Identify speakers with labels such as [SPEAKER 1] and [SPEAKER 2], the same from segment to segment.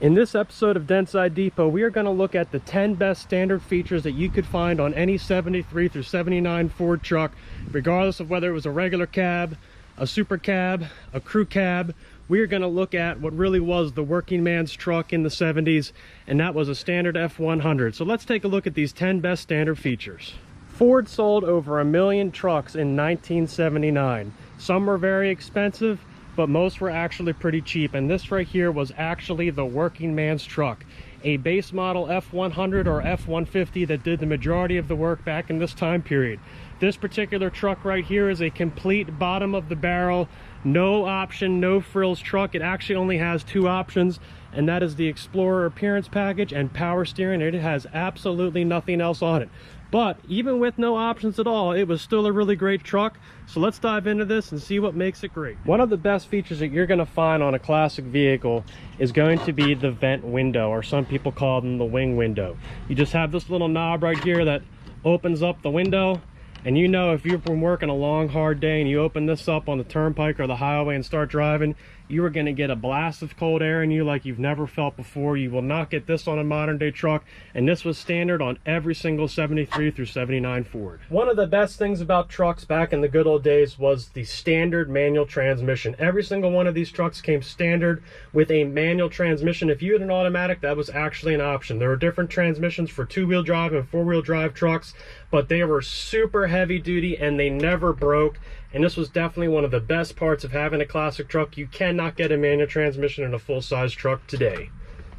[SPEAKER 1] In this episode of Dentside Depot, we are going to look at the 10 best standard features that you could find on any 73 through 79 Ford truck, regardless of whether it was a regular cab, a super cab, a crew cab. We are going to look at what really was the working man's truck in the 70s, and that was a standard F-100. So let's take a look at these 10 best standard features. Ford sold over 1 million trucks in 1979. Some were very expensive, but most were actually pretty cheap, and this right here was actually the working man's truck, a base model F-100 or F-150 that did the majority of the work back in this time period. This particular truck right here is a complete bottom of the barrel, no option, no frills truck. It actually only has 2 options, and that is the Explorer appearance package and power steering. It has absolutely nothing else on it. But even with no options at all, it was still a really great truck. So let's dive into this and see what makes it great. One of the best features that you're going to find on a classic vehicle is going to be the vent window, or some people call them the wing window. You just have this little knob right here that opens up the window, and you know, if you've been working a long hard day and you open this up on the turnpike or the highway and start driving, you are going to get a blast of cold air in you like you've never felt before. You will not get this on a modern day truck, and this was standard on every single 73 through 79 Ford. One of the best things about trucks back in the good old days was the standard manual transmission. Every single one of these trucks came standard with a manual transmission. If you had an automatic, that was actually an option. There were different transmissions for 2-wheel drive and 4-wheel drive trucks, but they were super heavy duty and they never broke. And this was definitely one of the best parts of having a classic truck. You cannot get a manual transmission in a full-size truck today.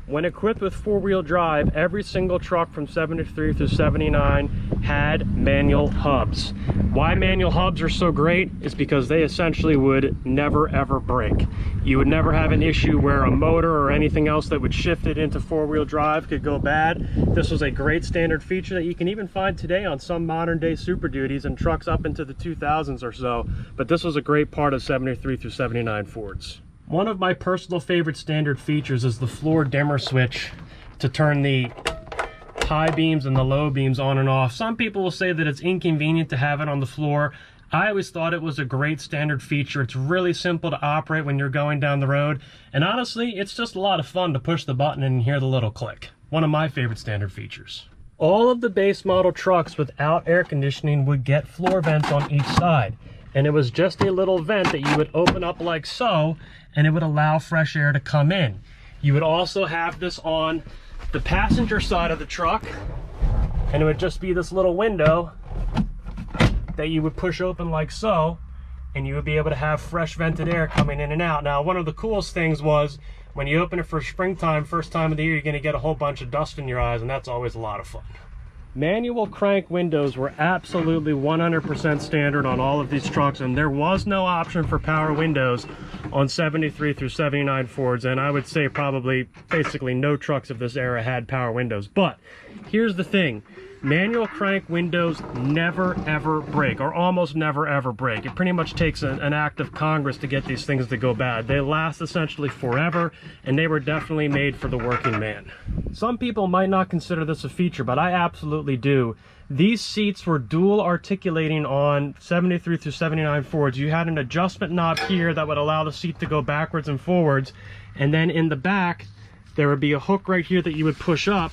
[SPEAKER 1] When equipped with 4-wheel drive, every single truck from 73 through 79 had manual hubs. Why manual hubs are so great is because they essentially would never ever break. You would never have an issue where a motor or anything else that would shift it into 4-wheel drive could go bad. This was a great standard feature that you can even find today on some modern day Super Duties and trucks up into the 2000s or so, but this was a great part of 73 through 79 Fords. One of my personal favorite standard features is the floor dimmer switch to turn the high beams and the low beams on and off. Some people will say that it's inconvenient to have it on the floor. I always thought it was a great standard feature. It's really simple to operate when you're going down the road, and honestly, it's just a lot of fun to push the button and hear the little click. One of my favorite standard features. All of the base model trucks without air conditioning would get floor vents on each side, and it was just a little vent that you would open up like so, and it would allow fresh air to come in. You would also have this on the passenger side of the truck, and it would just be this little window that you would push open like so, and you would be able to have fresh vented air coming in and out. Now, one of the coolest things was when you open it for springtime, first time of the year, you're going to get a whole bunch of dust in your eyes, and that's always a lot of fun. Manual crank windows were absolutely 100% standard on all of these trucks, and there was no option for power windows on 73 through 79 Fords, and I would say probably basically no trucks of this era had power windows. But here's the thing. Manual crank windows never ever break, or almost never ever break. It pretty much takes an act of Congress to get these things to go bad. They last essentially forever, and they were definitely made for the working man. Some people might not consider this a feature, but I absolutely do. These seats were dual articulating on 73 through 79 Fords. You had an adjustment knob here that would allow the seat to go backwards and forwards, and then in the back there would be a hook right here that you would push up,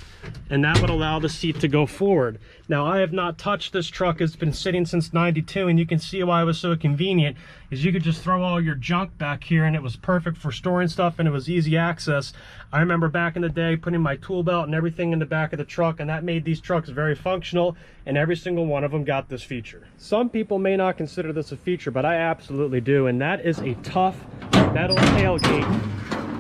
[SPEAKER 1] and that would allow the seat to go forward. Now, I have not touched this truck. It's been sitting since '92, and you can see why it was so convenient, is you could just throw all your junk back here, and it was perfect for storing stuff, and it was easy access. I remember back in the day putting my tool belt and everything in the back of the truck, and that made these trucks very functional, and every single one of them got this feature. Some people may not consider this a feature, but I absolutely do, and that is a tough metal tailgate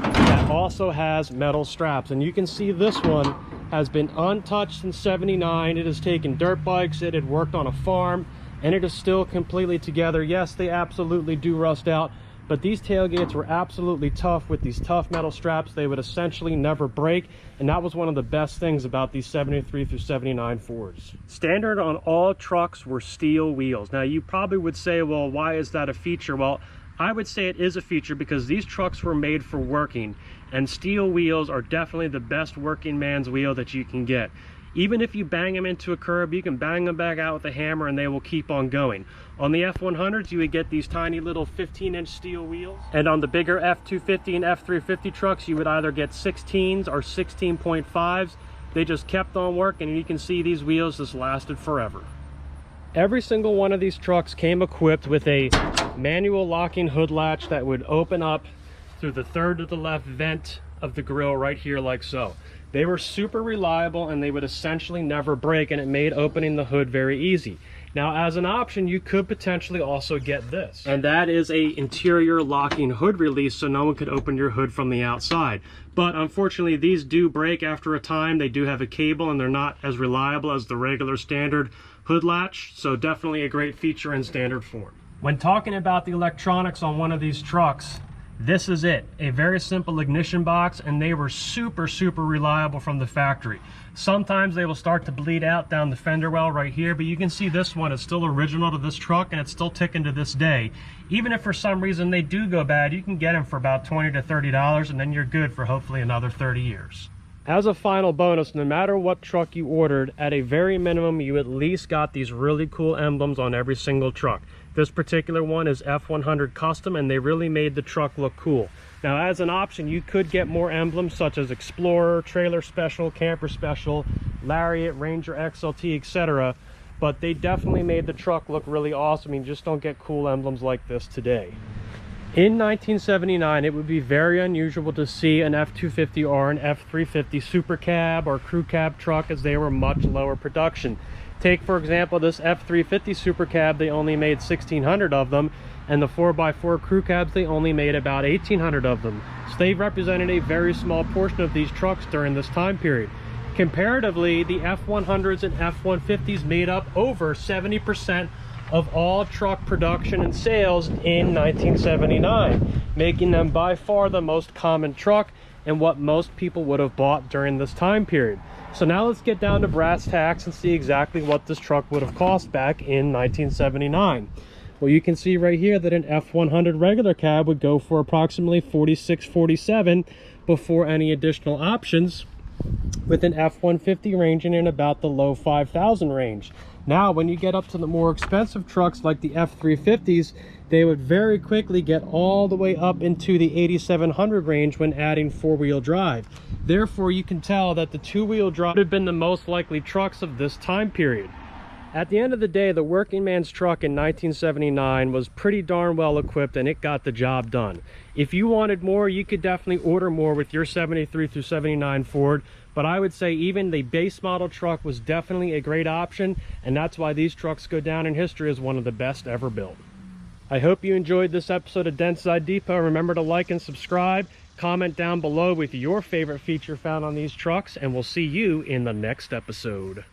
[SPEAKER 1] that also has metal straps. And you can see this one has been untouched since '79. It has taken dirt bikes, it had worked on a farm, and it is still completely together. Yes, they absolutely do rust out, but these tailgates were absolutely tough with these tough metal straps. They would essentially never break, and that was one of the best things about these 73 through 79 Fords. Standard on all trucks were steel wheels. Now, you probably would say, well, why is that a feature? Well, I would say it is a feature because these trucks were made for working, and steel wheels are definitely the best working man's wheel that you can get. Even if you bang them into a curb, you can bang them back out with a hammer and they will keep on going. On the F100s, you would get these tiny little 15-inch steel wheels. And on the bigger F250 and F350 trucks, you would either get 16s or 16.5s. They just kept on working, and you can see these wheels just lasted forever. Every single one of these trucks came equipped with a manual locking hood latch that would open up through the third to the left vent of the grill right here, like so. They were super reliable and they would essentially never break, and it made opening the hood very easy. Now, as an option, you could potentially also get this, and that is a interior locking hood release, so no one could open your hood from the outside. But unfortunately, these do break after a time. They do have a cable and they're not as reliable as the regular standard hood latch, so definitely a great feature in standard form. When talking about the electronics on one of these trucks, this is it. A very simple ignition box, and they were super reliable from the factory. Sometimes they will start to bleed out down the fender well right here, but you can see this one is still original to this truck and it's still ticking to this day. Even if for some reason they do go bad, you can get them for about $20 to $30, and then you're good for hopefully another 30 years. As a final bonus, no matter what truck you ordered, at a very minimum, you at least got these really cool emblems on every single truck. This particular one is F100 Custom, and they really made the truck look cool. Now, as an option, you could get more emblems such as Explorer, Trailer Special, Camper Special, Lariat, Ranger XLT, etc. But they definitely made the truck look really awesome. You just don't get cool emblems like this today. In 1979, it would be very unusual to see an F250 or an F350 Super Cab or Crew Cab truck, as they were much lower production. Take, for example, this F350 Super Cab, they only made 1,600 of them, and the 4x4 Crew Cabs, they only made about 1,800 of them. So they represented a very small portion of these trucks during this time period. Comparatively, the F100s and F150s made up over 70% of all truck production and sales in 1979, making them by far the most common truck and what most people would have bought during this time period. So now let's get down to brass tacks and see exactly what this truck would have cost back in 1979. Well, you can see right here that an F100 regular cab would go for approximately $46, $47 before any additional options, with an F150 ranging in about the low 5,000 range. Now, when you get up to the more expensive trucks like the F350s, they would very quickly get all the way up into the 8,700 range when adding four-wheel drive. Therefore, you can tell that the two-wheel drive would have been the most likely trucks of this time period. At the end of the day, the working man's truck in 1979 was pretty darn well equipped, and it got the job done. If you wanted more, you could definitely order more with your 73 through 79 Ford, but I would say even the base model truck was definitely a great option, and that's why these trucks go down in history as one of the best ever built. I hope you enjoyed this episode of Dentside Depot. Remember to like and subscribe. Comment down below with your favorite feature found on these trucks, and we'll see you in the next episode.